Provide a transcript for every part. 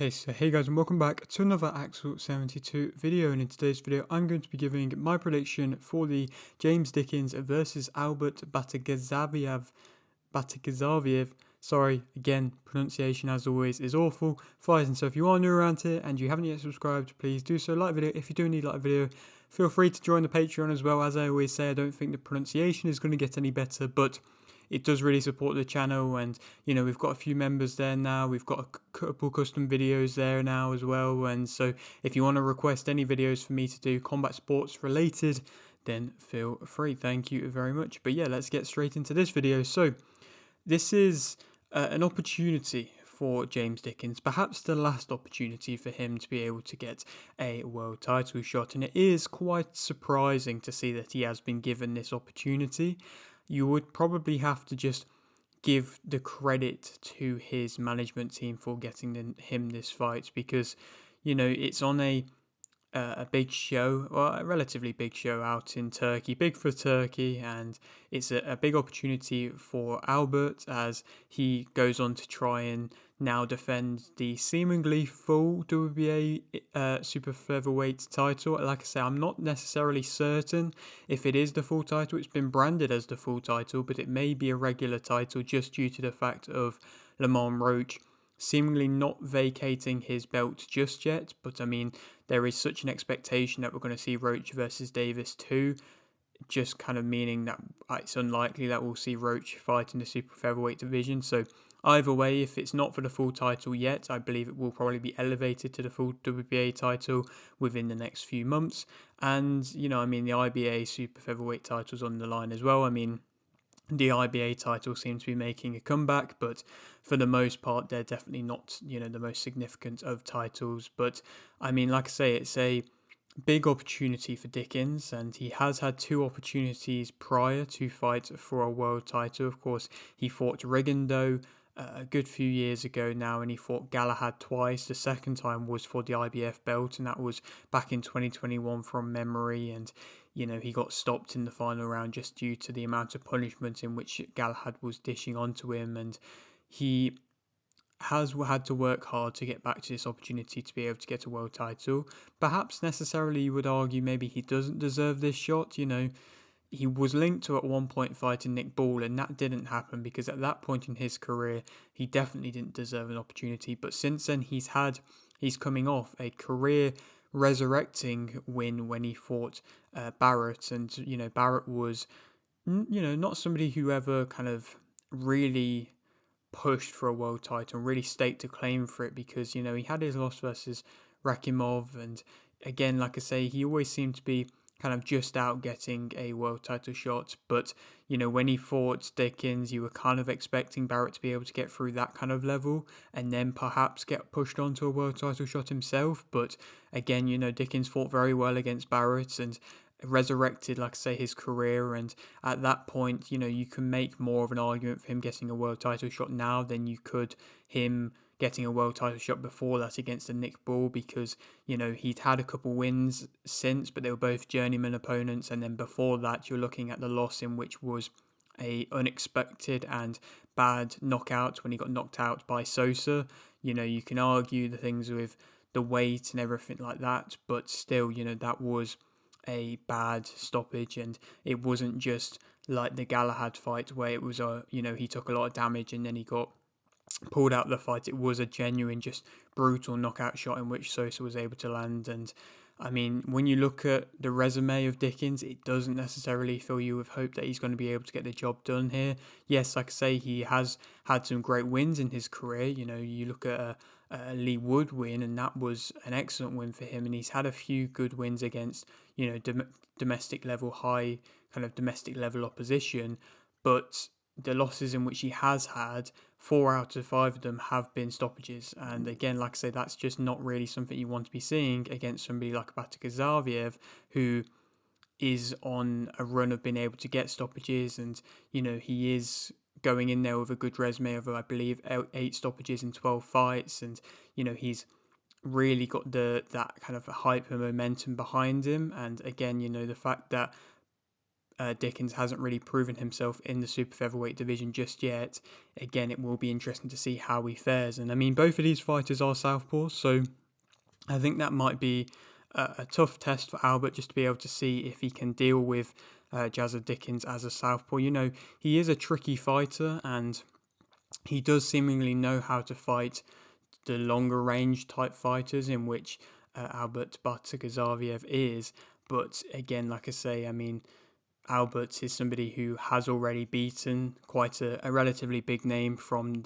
Okay, so hey guys and welcome back to another Axel 72 video, and in today's video I'm going to be giving my prediction for the James Dickens versus Albert Batyrgaziev. Sorry, again, pronunciation as always is awful. Flies, and so if you are new around here and you haven't yet subscribed, please do so. Like the video. If you do need like a video, feel free to join the Patreon as well. As I always say, I don't think the pronunciation is going to get any better, but it does really support the channel, and we've got a few members there now. We've got a couple custom videos there now as well, and so if you want to request any videos for me to do combat sports related, then feel free. Thank you very much. But yeah, let's get straight into this video. So this is an opportunity for James Dickens, perhaps the last opportunity for him to be able to get a world title shot, and it is quite surprising to see that he has been given this opportunity. You would probably have to just give the credit to his management team for getting him this fight, because it's on a big show, or a relatively big show out in Turkey, big for Turkey, and it's a big opportunity for Albert as he goes on to try and now defend the seemingly full WBA super featherweight title. Like I say, I'm not necessarily certain if it is the full title. It's been branded as the full title, but it may be a regular title just due to the fact of Lamont Roach seemingly not vacating his belt just yet. But I mean, there is such an expectation that we're going to see Roach versus Davis too, just kind of meaning that it's unlikely that we'll see Roach fight in the super featherweight division. So either way, if it's not for the full title yet, I believe it will probably be elevated to the full WBA title within the next few months. And I mean, the IBA super featherweight title's on the line as well. I mean, the IBA title seems to be making a comeback, but for the most part, they're definitely not, the most significant of titles. But I mean, like I say, it's a big opportunity for Dickens, and he has had two opportunities prior to fight for a world title. Of course, he fought Rigondeaux a good few years ago now, and he fought Galahad twice. The second time was for the IBF belt, and that was back in 2021 from memory. And he got stopped in the final round just due to the amount of punishment in which Galahad was dishing onto him, and he has had to work hard to get back to this opportunity to be able to get a world title. Perhaps necessarily you would argue maybe he doesn't deserve this shot. He was linked to at one point fighting Nick Ball, and that didn't happen because at that point in his career he definitely didn't deserve an opportunity. But since then he's coming off a career resurrecting win when he fought Barrett, and Barrett was not somebody who ever kind of really pushed for a world title and really staked a claim for it, because he had his loss versus Rakimov, and again, like I say, he always seemed to be kind of just out getting a world title shot. But when he fought Dickens, you were kind of expecting Barrett to be able to get through that kind of level and then perhaps get pushed onto a world title shot himself. But again, Dickens fought very well against Barrett and resurrected, like I say, his career. And at that point, you can make more of an argument for him getting a world title shot now than you could him getting a world title shot before that against a Nick Ball, because he'd had a couple wins since, but they were both journeyman opponents. And then before that, you're looking at the loss in which was a unexpected and bad knockout when he got knocked out by Sosa. You can argue the things with the weight and everything like that, but still, that was a bad stoppage, and it wasn't just like the Galahad fight where it was he took a lot of damage and then he got pulled out of the fight. It was a genuine, just brutal knockout shot in which Sosa was able to land. And I mean, when you look at the resume of Dickens, it doesn't necessarily fill you with hope that he's going to be able to get the job done here. Yes, like I say, he has had some great wins in his career. You look at a Lee Wood win, and that was an excellent win for him. And he's had a few good wins against, domestic level, high kind of domestic level opposition. But the losses in which he has had, 4 out of 5 of them have been stoppages. And again, like I say, that's just not really something you want to be seeing against somebody like Batyrgaziev, who is on a run of being able to get stoppages. And, he is going in there with a good resume of, I believe, 8 stoppages in 12 fights. And, he's really got that kind of hype and momentum behind him. And again, the fact that Dickens hasn't really proven himself in the super featherweight division just yet. Again, it will be interesting to see how he fares. And I mean, both of these fighters are southpaws, so I think that might be a tough test for Albert, just to be able to see if he can deal with Jazza Dickens as a southpaw. He is a tricky fighter, and he does seemingly know how to fight the longer range type fighters, in which Albert Batyrgaziev is. But again, like I say, I mean, Albert is somebody who has already beaten quite a relatively big name from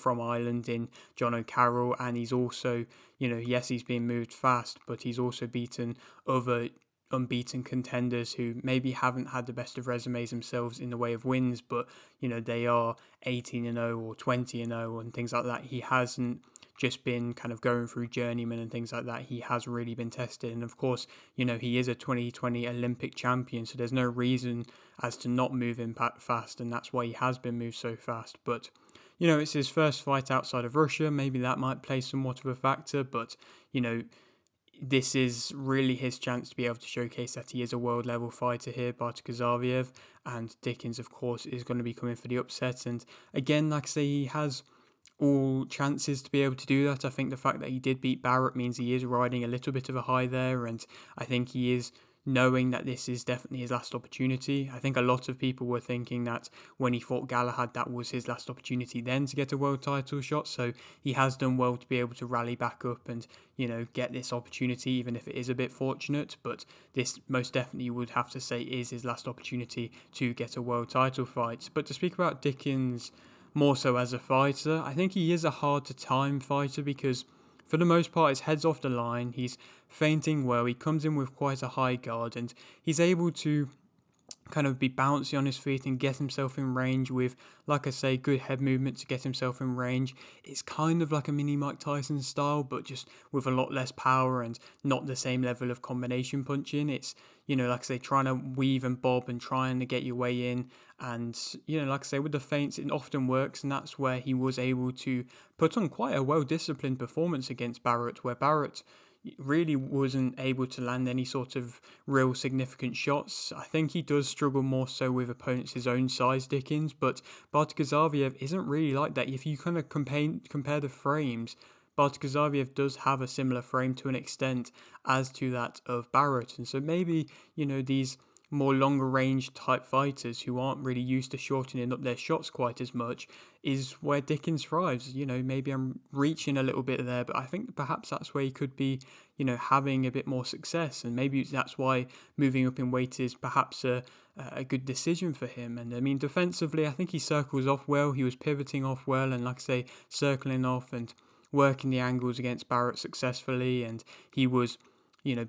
Ireland in John O'Carroll, and he's also, yes, he's been moved fast, but he's also beaten other unbeaten contenders who maybe haven't had the best of resumes themselves in the way of wins, but they are 18-0 or 20-0 and things like that. He hasn't just been kind of going through journeyman and things like that. He has really been tested, and of course, he is a 2020 Olympic champion, so there's no reason as to not move him fast, and that's why he has been moved so fast. But it's his first fight outside of Russia. Maybe that might play somewhat of a factor, but this is really his chance to be able to showcase that he is a world level fighter here, Batyrgaziev, and Dickens, of course, is going to be coming for the upset. And again, like I say, he has all chances to be able to do that. I think the fact that he did beat Barrett means he is riding a little bit of a high there, and I think he is knowing that this is definitely his last opportunity. I think a lot of people were thinking that when he fought Galahad, that was his last opportunity then to get a world title shot, so he has done well to be able to rally back up and, get this opportunity, even if it is a bit fortunate, but this most definitely would have to say is his last opportunity to get a world title fight. But to speak about Dickens more so as a fighter, I think he is a hard to time fighter because for the most part his head's off the line, he's feinting well, he comes in with quite a high guard, and he's able to kind of be bouncy on his feet and get himself in range with, like I say, good head movement to get himself in range. It's kind of like a mini Mike Tyson style, but just with a lot less power and not the same level of combination punching. It's, like I say, trying to weave and bob and trying to get your way in. And, like I say, with the feints, it often works. And that's where he was able to put on quite a well-disciplined performance against Barrett, where Barrett really wasn't able to land any sort of real significant shots. I think he does struggle more so with opponents his own size, Dickens, but Batyrgaziev isn't really like that. If you kind of compare the frames, Batyrgaziev does have a similar frame to an extent as to that of Barrett, and so maybe, these more longer range type fighters who aren't really used to shortening up their shots quite as much is where Dickens thrives. Maybe I'm reaching a little bit there, but I think perhaps that's where he could be, having a bit more success, and maybe that's why moving up in weight is perhaps a good decision for him. And I mean, defensively, I think he circles off well. He was pivoting off well, and like I say, circling off and working the angles against Barrett successfully, and he was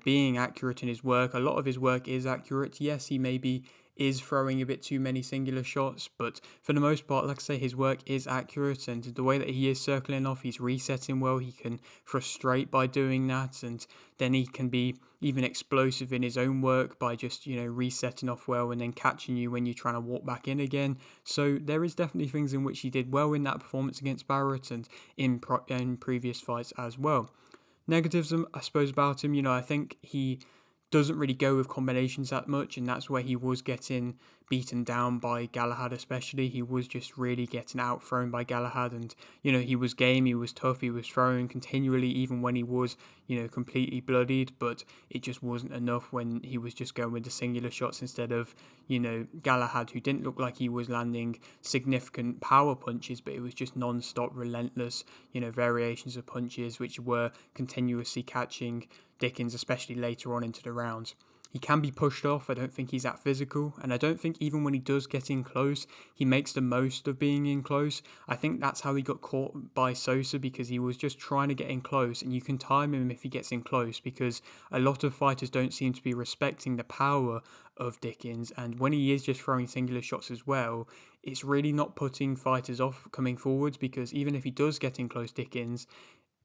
being accurate in his work. A lot of his work is accurate. Yes, he maybe is throwing a bit too many singular shots, but for the most part, like I say, his work is accurate, and the way that he is circling off, he's resetting well. He can frustrate by doing that, and then he can be even explosive in his own work by just, resetting off well and then catching you when you're trying to walk back in again. So there is definitely things in which he did well in that performance against Barrett and in previous fights as well. Negatives, I suppose, about him, I think he doesn't really go with combinations that much, and that's where he was getting beaten down by Galahad especially. He was just really getting outthrown by Galahad, and, he was game, he was tough, he was throwing continually, even when he was, completely bloodied, but it just wasn't enough when he was just going with the singular shots instead of, Galahad, who didn't look like he was landing significant power punches, but it was just non-stop, relentless, variations of punches, which were continuously catching Dickens, especially later on into the rounds. He can be pushed off. I don't think he's that physical, and I don't think even when he does get in close, he makes the most of being in close. I think that's how he got caught by Sosa, because he was just trying to get in close, and you can time him if he gets in close, because a lot of fighters don't seem to be respecting the power of Dickens, and when he is just throwing singular shots as well, it's really not putting fighters off coming forwards, because even if he does get in close, Dickens,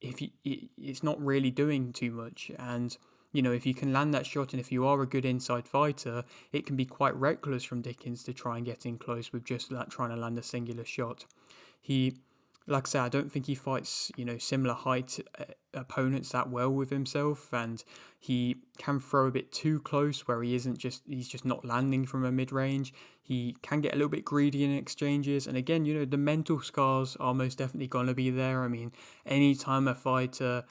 it's not really doing too much. And if you can land that shot, and if you are a good inside fighter, it can be quite reckless from Dickens to try and get in close with just that, trying to land a singular shot. He like I say, I don't think he fights, similar height opponents that well with himself, and he can throw a bit too close where he's just not landing from a mid range. He can get a little bit greedy in exchanges, and again, the mental scars are most definitely gonna be there. I mean, anytime a fighter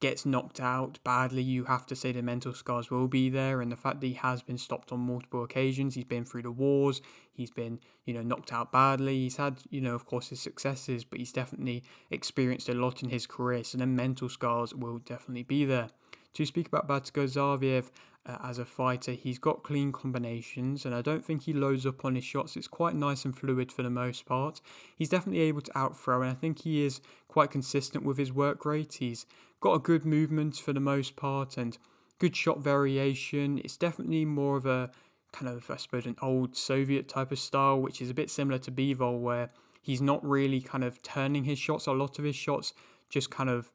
gets knocked out badly, you have to say the mental scars will be there. And the fact that he has been stopped on multiple occasions, he's been through the wars, he's been, knocked out badly. He's had, of course, his successes, but he's definitely experienced a lot in his career. So the mental scars will definitely be there. To speak about Batyrgaziev as a fighter, he's got clean combinations, and I don't think he loads up on his shots. It's quite nice and fluid for the most part. He's definitely able to outthrow, and I think he is quite consistent with his work rate. He's got a good movement for the most part and good shot variation. It's definitely more of a kind of, I suppose, an old Soviet type of style, which is a bit similar to Bivol, where he's not really kind of turning his shots. A lot of his shots just kind of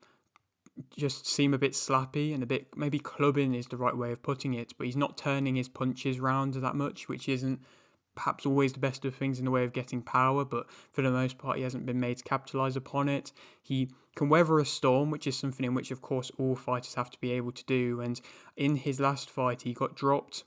just seem a bit slappy and a bit, maybe clubbing is the right way of putting it, but he's not turning his punches round that much, which isn't perhaps always the best of things in the way of getting power, but for the most part, he hasn't been made to capitalise upon it. He can weather a storm, which is something in which, of course, all fighters have to be able to do. And in his last fight, he got dropped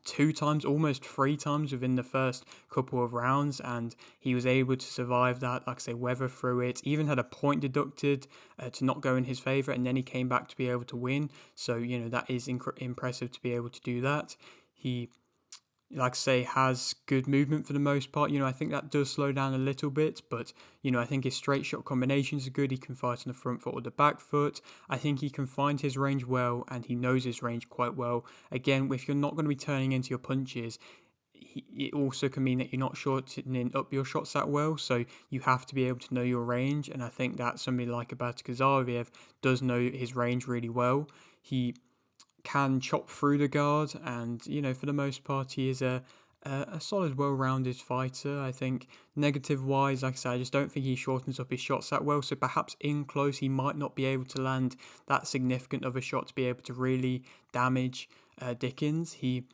2 times, almost 3 times within the first couple of rounds, and he was able to survive that, like I say, weather through it. Even had a point deducted to not go in his favour, and then he came back to be able to win. So, that is impressive to be able to do that. He, like I say, has good movement for the most part. I think that does slow down a little bit, but, I think his straight shot combinations are good. He can fight on the front foot or the back foot. I think he can find his range well, and he knows his range quite well. Again, if you're not going to be turning into your punches, it also can mean that you're not shortening up your shots that well, so you have to be able to know your range, and I think that somebody like a Batyrgaziev does know his range really well. He can chop through the guard, and for the most part, he is a solid, well-rounded fighter. I think negative wise, like I said, I just don't think he shortens up his shots that well. So perhaps in close, he might not be able to land that significant of a shot to be able to really damage Dickens. He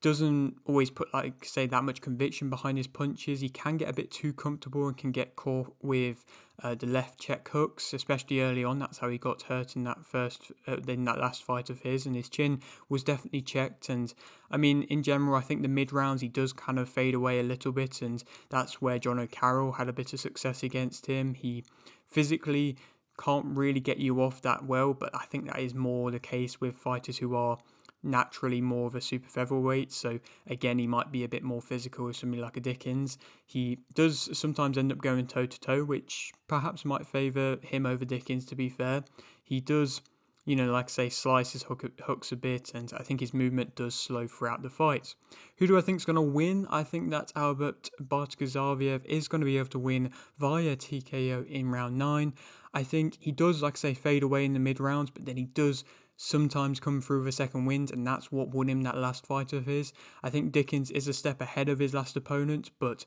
doesn't always put, like, say, that much conviction behind his punches. He can get a bit too comfortable and can get caught with the left check hooks, especially early on. That's how he got hurt in in that last fight of his, and his chin was definitely checked. And I mean, in general, I think the mid rounds he does kind of fade away a little bit, and that's where John O'Carroll had a bit of success against him. He physically can't really get you off that well, but I think that is more the case with fighters who are naturally more of a super featherweight. So again, he might be a bit more physical with somebody like a Dickens. He does sometimes end up going toe to toe, which perhaps might favour him over Dickens, to be fair. He does, like I say, slice his hooks a bit, and I think his movement does slow throughout the fight. Who do I think is going to win? I think that Albert Batyrgaziev is going to be able to win via TKO in round 9. I think he does, like I say, fade away in the mid rounds, but then he does sometimes come through with a second wind, and that's what won him that last fight of his. I think Dickens is a step ahead of his last opponent, but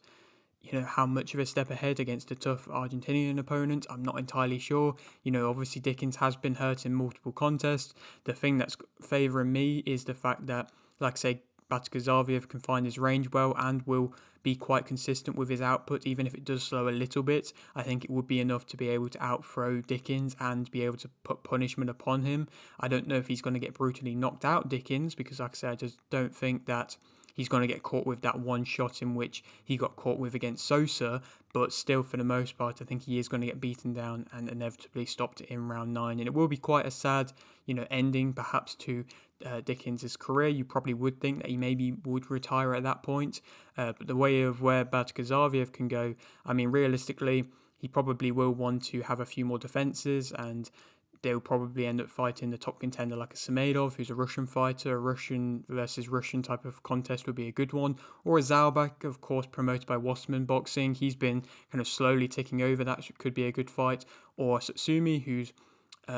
how much of a step ahead against a tough Argentinian opponent, I'm not entirely sure. Obviously Dickens has been hurt in multiple contests. The thing that's favouring me is the fact that, like I say, Batyrgaziev can find his range well and will be quite consistent with his output, even if it does slow a little bit. I think it would be enough to be able to outthrow Dickens and be able to put punishment upon him. I don't know if he's going to get brutally knocked out Dickens, because like I said, I just don't think that he's going to get caught with that one shot in which he got caught with against Sosa, but still, for the most part, I think he is going to get beaten down and inevitably stopped in round 9. And it will be quite a sad, ending perhaps to Dickens' career. You probably would think that he maybe would retire at that point, but the way of where Batyrgaziev can go, I mean, realistically, he probably will want to have a few more defences, and they'll probably end up fighting the top contender like a Samedov, who's a Russian fighter. A Russian versus Russian type of contest would be a good one. Or a Zalbak, of course, promoted by Wasserman Boxing. He's been kind of slowly taking over. That could be a good fight. Or Satsumi, who's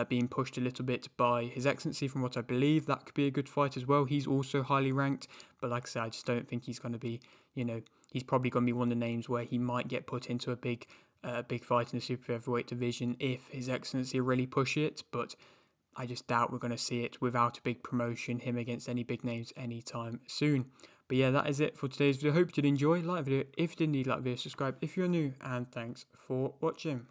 being pushed a little bit by His Excellency, from what I believe. That could be a good fight as well. He's also highly ranked. But like I said, I just don't think he's going to be, he's probably going to be one of the names where he might get put into a big fight in the super featherweight division if His Excellency really push it, but I just doubt we're going to see it without a big promotion, him against any big names anytime soon. But yeah, that is it for today's video. Hope you did enjoy. Like the video if you did, like the video, subscribe if you're new, and thanks for watching.